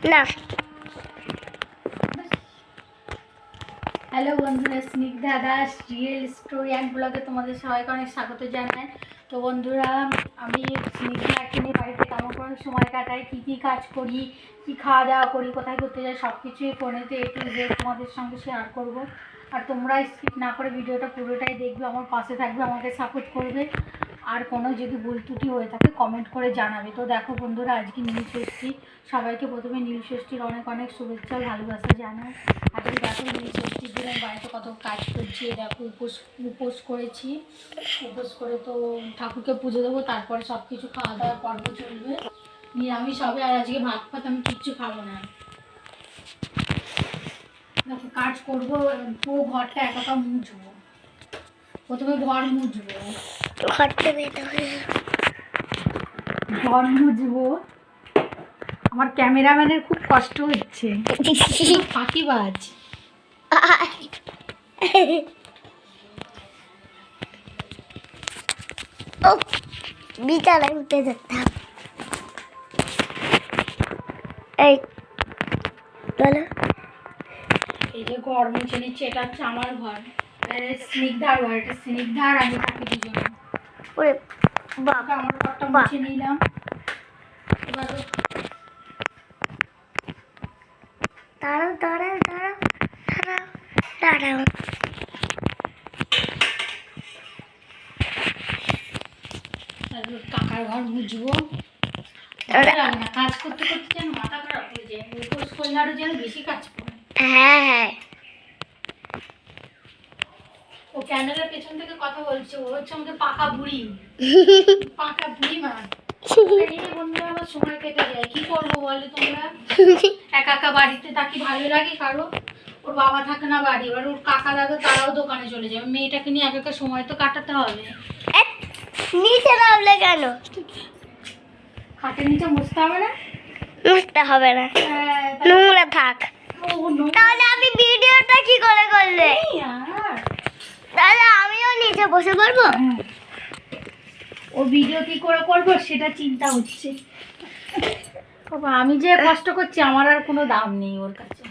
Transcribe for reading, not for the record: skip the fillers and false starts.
না। হ্যালো বন্ধুরা, Snigdha Das real story and ব্লগে তোমাদের সবাইকে অনেক স্বাগত জানাই। তো বন্ধুরা, আমি স্নিগ্ধা এখনই বাড়িতে কেমন করে সময় কাটাই, কী কী কাজ করি, কী খাওয়া দাওয়া করি, কোথায় ঘুরতে যাই, সব কিছুই ফোনেতে A to Z তোমাদের সঙ্গে শেয়ার করব। আর তোমরা স্কিপ না করে ভিডিওটা পুরোটাই দেখবে, আমার পাশে থাকবে, আমাকে সাপোর্ট করবে। আর কোনো যদি ভুল ত্রুটি হয়ে থাকে কমেন্ট করে জানাবে। তো দেখো বন্ধুরা, আজকে নীলষষ্ঠী, সবাইকে প্রথমে নীলষষ্ঠীর অনেক অনেক শুভেচ্ছা ও ভালোবাসা জানাই। আজকে দেখো নীলষষ্ঠীর দিন আমি বাড়িতে কত কাজ করছি। দেখো উপোস করেছি, উপোস করে তো ঠাকুরকে পুজো দেবো, তারপরে সব কিছু খাওয়া দাওয়ার পর্ব চলবে। নিরামিষ হবে, আর আজকে ভাত ফাত আমি কিচ্ছু খাবো না। দেখো কাজ করবো, পুরো ঘরটা একা মুছবো। প্রথমে ঘর মুছবো, ঘর মুছবো। আমার ক্যামেরাম্যানের খুব কষ্ট হচ্ছে, ফাঁকিবাজ। বিছানায় উঠে যেতাম। এই বলো, এই যে ঘর মুছে নিচ্ছে, এটা হচ্ছে আমার ঘর, স্নিগ্ধার ঘর। এটা স্নিগ্ধা আর আমি থাকি দুজনে। ওরে বাবা, আমার ঘরটা মুছে নিলাম। এবার দাঁড়াও দাঁড়াও দাঁড়াও দাঁড়াও দাঁড়াও। কাকার ঘর মুছবো। ভালো লাগে না কাজ করতে করতে, যেন মাথা খারাপ হয়ে যায়। উপোস করলে আরো যেন বেশি কাজ করে। হ্যাঁ হ্যাঁ, ও ক্যামেরার পেছন থেকে কথা বলছে, ও হচ্ছে আমাদের পাকা বুড়ি, পাকা বুড়ি মা। বন্ধুরা আমার সময় কেটে যায়, কি করবো বলে তোমরা? একা একা বাড়িতে থাকি, ভালো লাগে কারো? ওর বাবা থাকে না বাড়ি, এবার ওর কাকা দাদা তারাও দোকানে চলে যাবে, মেয়েটাকে নিয়ে একা একা সময় তো কাটাতে হবে। নিচে নামলে কেন? খাটের নিচে মুছতে হবে না? মুছতে হবে না, হ্যাঁ, নোংরা থাক। তাহলে আমি ভিডিওটা কি করে করলে? তাহলে আমিও নিচে বসে পড়বো। ও ভিডিও কি করে করবো সেটা চিন্তা হচ্ছে। বাবা, আমি যে কষ্ট করছি আমার আর কোনো দাম নেই ওর কাছে।